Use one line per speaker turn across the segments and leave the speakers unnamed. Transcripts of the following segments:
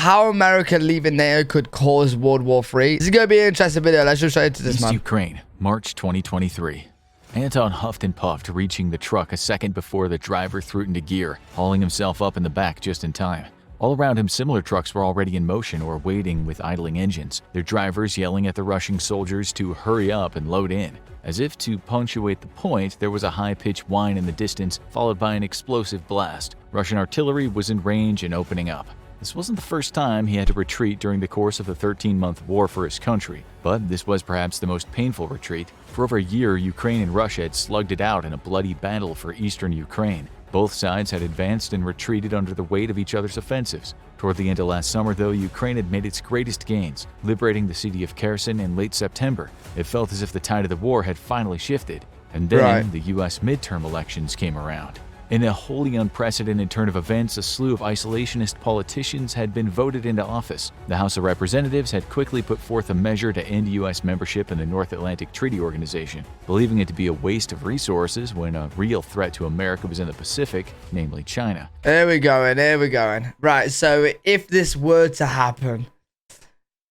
how America leaving NATO could cause World War III. This is going to be an interesting video. Let's just show it to this man.
Ukraine, March 2023. Anton huffed and puffed, reaching the truck a second before the driver threw it into gear, hauling himself up in the back just in time. All around him, similar trucks were already in motion or waiting with idling engines, their drivers yelling at the rushing soldiers to hurry up and load in. As if to punctuate the point, there was a high-pitched whine in the distance, followed by an explosive blast. Russian artillery was in range and opening up. This wasn't the first time he had to retreat during the course of the 13-month war for his country, but this was perhaps the most painful retreat. For over a year, Ukraine and Russia had slugged it out in a bloody battle for eastern Ukraine. Both sides had advanced and retreated under the weight of each other's offensives. Toward the end of last summer, though, Ukraine had made its greatest gains, liberating the city of Kherson in late September. It felt as if the tide of the war had finally shifted. And then the U.S. midterm elections came around. In a wholly unprecedented turn of events, a slew of isolationist politicians had been voted into office. The House of Representatives had quickly put forth a measure to end U.S. membership in the North Atlantic Treaty Organization, believing it to be a waste of resources when a real threat to America was in the Pacific, namely China.
There we go. Right, so if this were to happen,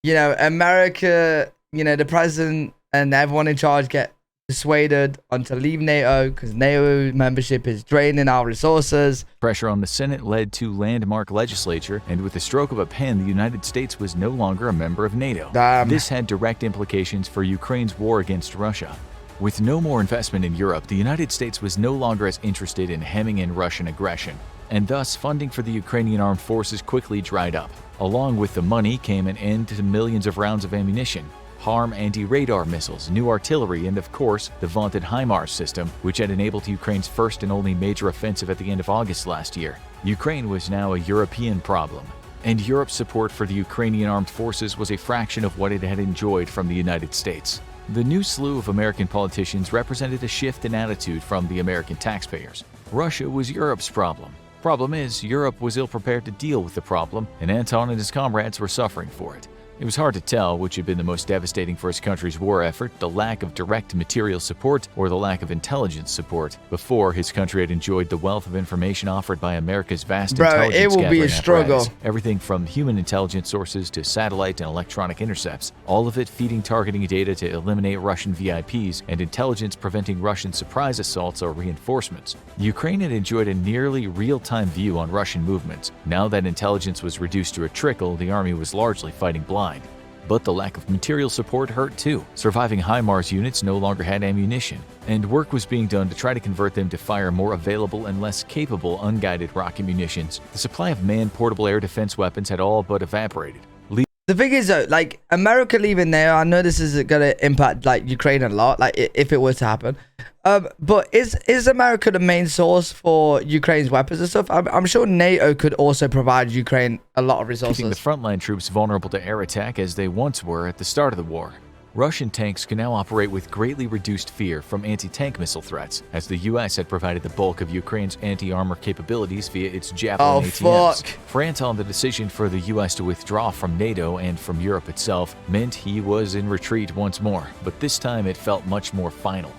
you know, America, you know, the president and everyone in charge get persuaded on to leave NATO because NATO membership is draining our resources.
Pressure on the Senate led to landmark legislature, and with the stroke of a pen, the United States was no longer a member of NATO. This had direct implications for Ukraine's war against Russia. With no more investment in Europe, the United States was no longer as interested in hemming in Russian aggression, and thus funding for the Ukrainian armed forces quickly dried up. Along with the money came an end to millions of rounds of ammunition, HARM anti-radar missiles, new artillery, and of course, the vaunted HIMARS system, which had enabled Ukraine's first and only major offensive at the end of August last year. Ukraine was now a European problem, and Europe's support for the Ukrainian armed forces was a fraction of what it had enjoyed from the United States. The new slew of American politicians represented a shift in attitude from the American taxpayers. Russia was Europe's problem. Problem is, Europe was ill-prepared to deal with the problem, and Anton and his comrades were suffering for it. It was hard to tell which had been the most devastating for his country's war effort, the lack of direct material support or the lack of intelligence support. Before, his country had enjoyed the wealth of information offered by America's vast intelligence gathering apparatus.
It will be a struggle.
Everything from human intelligence sources to satellite and electronic intercepts, all of it feeding targeting data to eliminate Russian VIPs and intelligence preventing Russian surprise assaults or reinforcements. Ukraine had enjoyed a nearly real-time view on Russian movements. Now that intelligence was reduced to a trickle, the army was largely fighting blind. But the lack of material support hurt too. Surviving HIMARS units no longer had ammunition, and work was being done to try to convert them to fire more available and less capable unguided rocket munitions. The supply of manned portable air defense weapons had all but evaporated.
The thing is though, like, America leaving there, I know this is going to impact like Ukraine a lot, like if it were to happen. But is America the main source for Ukraine's weapons and stuff? I'm sure NATO could also provide Ukraine a lot of resources.
Keeping the frontline troops vulnerable to air attack as they once were at the start of the war. Russian tanks can now operate with greatly reduced fear from anti-tank missile threats, as the U.S. had provided the bulk of Ukraine's anti-armor capabilities via its Javelin ATMs. For Anton, the decision for the U.S. to withdraw from NATO and from Europe itself meant he was in retreat once more, but this time it felt much more final.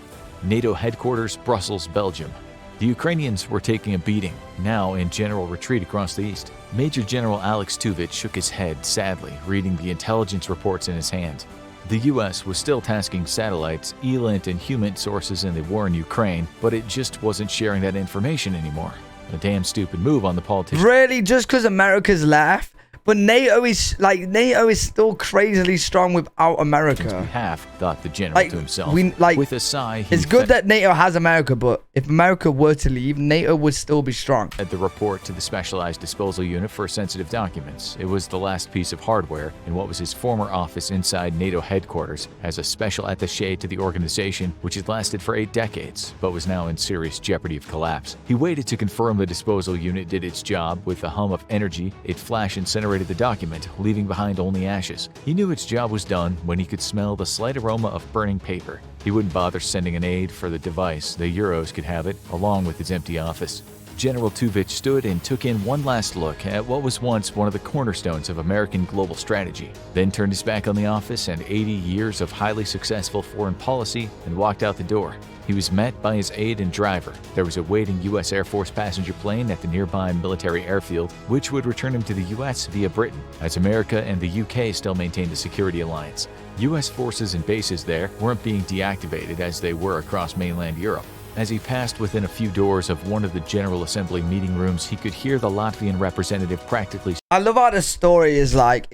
NATO headquarters, Brussels, Belgium. The Ukrainians were taking a beating, now in general retreat across the east. Major General Alex Tuvich shook his head sadly, reading the intelligence reports in his hand. The U.S. was still tasking satellites, ELINT, and human sources in the war in Ukraine, but it just wasn't sharing that information anymore. A damn stupid move on the politicians.
Really? Just because America's left? But NATO is still crazily strong without America.
Half thought the general to himself.
With
a sigh,
it's good that NATO has America, but if America were to leave, NATO would still be strong.
At the report to the Specialized Disposal Unit for Sensitive Documents, it was the last piece of hardware in what was his former office inside NATO headquarters as a special attaché to the organization, which had lasted for 8 decades, but was now in serious jeopardy of collapse. He waited to confirm the disposal unit did its job. With a hum of energy, it flash incinerated the document, leaving behind only ashes. He knew its job was done when he could smell the slight aroma of burning paper. He wouldn't bother sending an aide for the device. The Euros could have it, along with his empty office. General Tuvich stood and took in one last look at what was once one of the cornerstones of American global strategy, then turned his back on the office and 80 years of highly successful foreign policy and walked out the door. He was met by his aide and driver. There was a waiting U.S. Air Force passenger plane at the nearby military airfield, which would return him to the U.S. via Britain, as America and the U.K. still maintained a security alliance. U.S. forces and bases there weren't being deactivated as they were across mainland Europe. As he passed within a few doors of one of the General Assembly meeting rooms, he could hear the Latvian representative practically
I love how the story is like,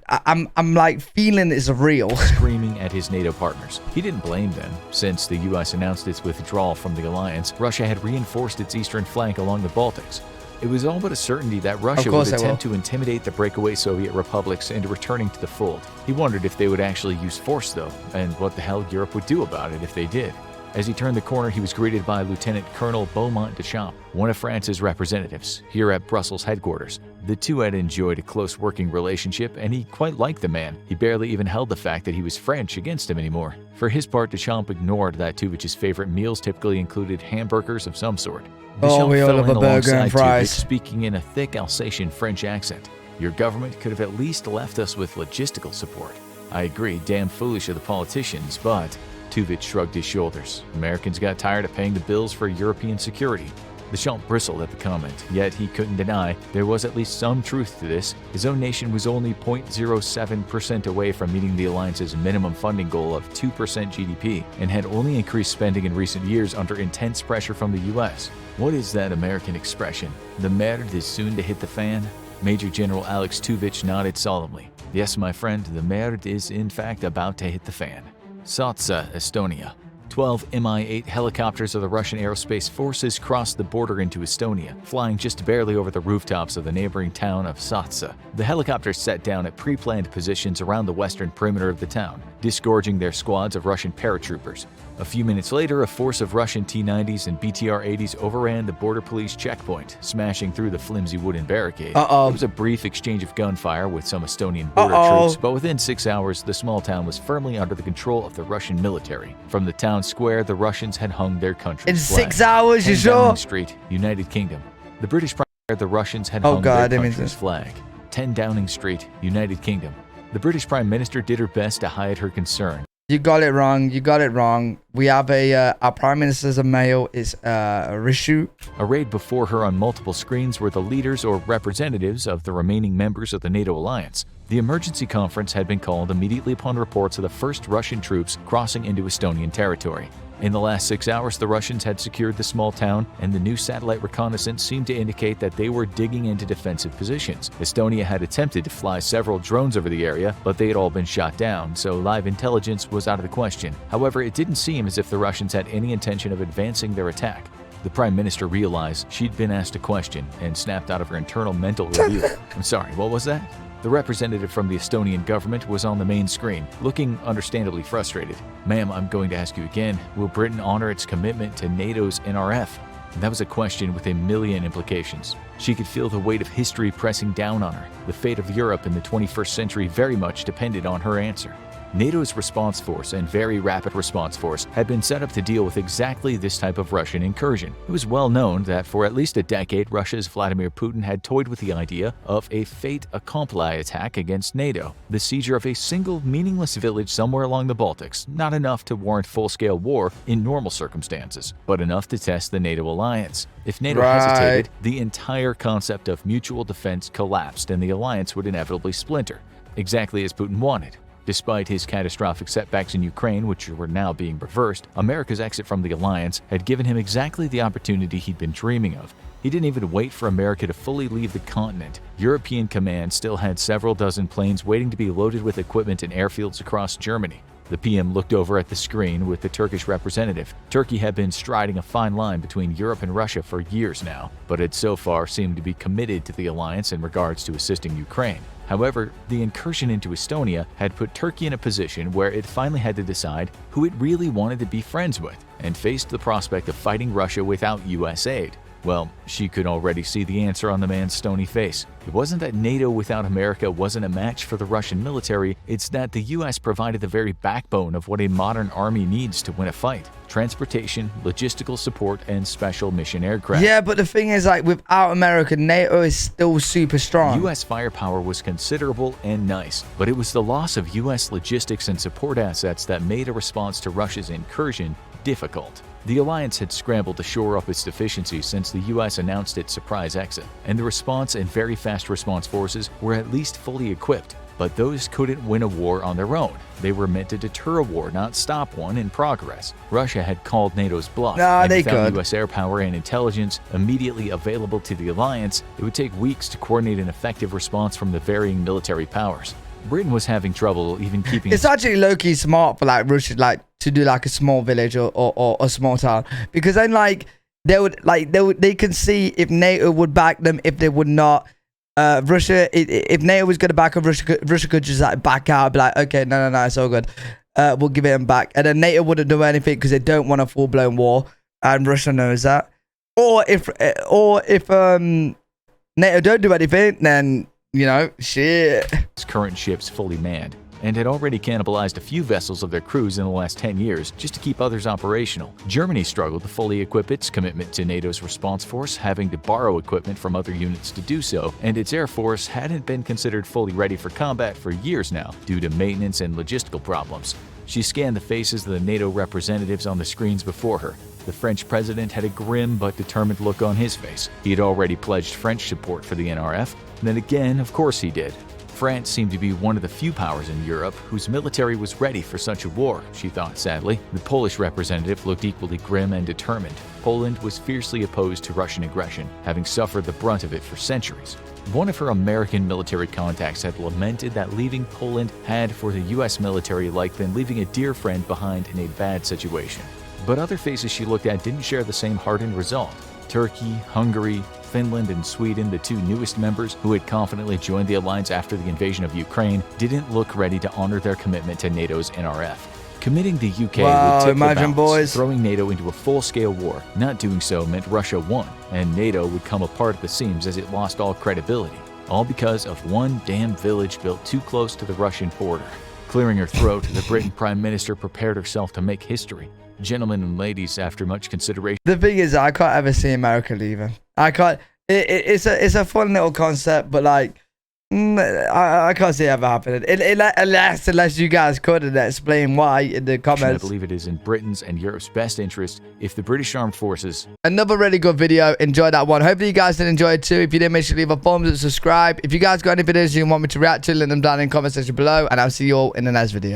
I'm like feeling it's real.
screaming at his NATO partners. He didn't blame them. Since the U.S. announced its withdrawal from the alliance, Russia had reinforced its eastern flank along the Baltics. It was all but a certainty that Russia would attempt to intimidate the breakaway Soviet republics into returning to the fold. He wondered if they would actually use force, though, and what the hell Europe would do about it if they did. As he turned the corner, he was greeted by Lieutenant Colonel Beaumont Deschamps, one of France's representatives, here at Brussels headquarters. The two had enjoyed a close working relationship, and he quite liked the man. He barely even held the fact that he was French against him anymore. For his part, Deschamps ignored that Tuvic's favorite meals typically included hamburgers of some sort.
Oh, we all love a burger and fries.
Tuvic, speaking in a thick Alsatian French accent. Your government could have at least left us with logistical support. I agree, damn foolish of the politicians, but... Tuvic shrugged his shoulders. Americans got tired of paying the bills for European security. Deschamps bristled at the comment, yet he couldn't deny there was at least some truth to this. His own nation was only 0.07% away from meeting the alliance's minimum funding goal of 2% GDP and had only increased spending in recent years under intense pressure from the U.S. What is that American expression? The merd is soon to hit the fan? Major General Alex Tuvic nodded solemnly. Yes, my friend, the merd is in fact about to hit the fan. Satsa, Estonia. 12 Mi-8 helicopters of the Russian Aerospace Forces crossed the border into Estonia, flying just barely over the rooftops of the neighboring town of Satsa. The helicopters set down at pre-planned positions around the western perimeter of the town, disgorging their squads of Russian paratroopers. A few minutes later, a force of Russian T-90s and BTR-80s overran the border police checkpoint, smashing through the flimsy wooden barricade. There was a brief exchange of gunfire with some Estonian border troops, but within 6 hours, the small town was firmly under the control of the Russian military. From the town square, the Russians had hung their country's flag.
In 6 hours, you sure?
Downing Street, United Kingdom. The British Prime Minister, the Russians had hung their country's flag. 10 Downing Street, United Kingdom. The British Prime Minister did her best to hide her concern.
You got it wrong. You got it wrong. We have our Prime Minister's a male. It's Rishu.
Arrayed before her on multiple screens were the leaders or representatives of the remaining members of the NATO alliance. The emergency conference had been called immediately upon reports of the first Russian troops crossing into Estonian territory. In the last 6 hours, the Russians had secured the small town, and the new satellite reconnaissance seemed to indicate that they were digging into defensive positions. Estonia had attempted to fly several drones over the area, but they had all been shot down, so live intelligence was out of the question. However, it didn't seem as if the Russians had any intention of advancing their attack. The Prime Minister realized she'd been asked a question and snapped out of her internal mental review. I'm sorry, what was that? The representative from the Estonian government was on the main screen, looking understandably frustrated. Ma'am, I'm going to ask you again, will Britain honor its commitment to NATO's NRF? And that was a question with a million implications. She could feel the weight of history pressing down on her. The fate of Europe in the 21st century very much depended on her answer. NATO's response force and very rapid response force had been set up to deal with exactly this type of Russian incursion. It was well known that for at least a decade, Russia's Vladimir Putin had toyed with the idea of a fait accompli attack against NATO, the seizure of a single meaningless village somewhere along the Baltics, not enough to warrant full-scale war in normal circumstances, but enough to test the NATO alliance. If NATO hesitated, the entire concept of mutual defense collapsed and the alliance would inevitably splinter, exactly as Putin wanted. Despite his catastrophic setbacks in Ukraine, which were now being reversed, America's exit from the alliance had given him exactly the opportunity he'd been dreaming of. He didn't even wait for America to fully leave the continent. European Command still had several dozen planes waiting to be loaded with equipment in airfields across Germany. The PM looked over at the screen with the Turkish representative. Turkey had been striding a fine line between Europe and Russia for years now, but had so far seemed to be committed to the alliance in regards to assisting Ukraine. However, the incursion into Estonia had put Turkey in a position where it finally had to decide who it really wanted to be friends with, and faced the prospect of fighting Russia without US aid. Well, she could already see the answer on the man's stony face. It wasn't that NATO without America wasn't a match for the Russian military, it's that the US provided the very backbone of what a modern army needs to win a fight. Transportation, logistical support, and special mission aircraft.
Yeah, but the thing is, like, without America, NATO is still super strong.
US firepower was considerable and nice, but it was the loss of US logistics and support assets that made a response to Russia's incursion difficult. The alliance had scrambled to shore up its deficiencies since the US announced its surprise exit, and the response and very fast response forces were at least fully equipped. But those couldn't win a war on their own. They were meant to deter a war, not stop one in progress. Russia had called NATO's bluff, and without US air power and intelligence immediately available to the alliance, it would take weeks to coordinate an effective response from the varying military powers. Britain was having trouble even keeping...
It's actually low-key smart for like Russia, like to do like a small village or a small town, because then like they can see if NATO would back them, if they would not. Russia, if NATO was going to back up, Russia could just like back out, be like, okay, no, it's all good. We'll give it back, and then NATO wouldn't do anything because they don't want a full-blown war, and Russia knows that. Or if NATO don't do anything, then you know, shit.
Current ships fully manned, and had already cannibalized a few vessels of their crews in the last 10 years just to keep others operational. Germany struggled to fully equip its commitment to NATO's response force, having to borrow equipment from other units to do so, and its air force hadn't been considered fully ready for combat for years now due to maintenance and logistical problems. She scanned the faces of the NATO representatives on the screens before her. The French president had a grim but determined look on his face. He had already pledged French support for the NRF, and then again, of course he did. France seemed to be one of the few powers in Europe whose military was ready for such a war, she thought sadly. The Polish representative looked equally grim and determined. Poland was fiercely opposed to Russian aggression, having suffered the brunt of it for centuries. One of her American military contacts had lamented that leaving Poland had, for the US military, like been leaving a dear friend behind in a bad situation. But other faces she looked at didn't share the same hardened resolve. Turkey, Hungary, Finland, and Sweden, the two newest members who had confidently joined the alliance after the invasion of Ukraine, didn't look ready to honor their commitment to NATO's NRF. Committing the UK would tip the balance, throwing NATO into a full-scale war. Not doing so meant Russia won, and NATO would come apart at the seams as it lost all credibility. All because of one damn village built too close to the Russian border. Clearing her throat, the Britain Prime Minister prepared herself to make history. Gentlemen and ladies, after much consideration...
The thing is, I can't ever see America leaving. I can't... It's a fun little concept, but like... I can't see it ever happening. Unless you guys could and explain why in the comments.
I believe it is in Britain's and Europe's best interest if the British Armed Forces...
Another really good video. Enjoyed that one. Hopefully you guys did enjoy it too. If you did, make sure to leave a thumbs up, subscribe. If you guys got any videos you want me to react to, leave them down in the comment section below. And I'll see you all in the next video.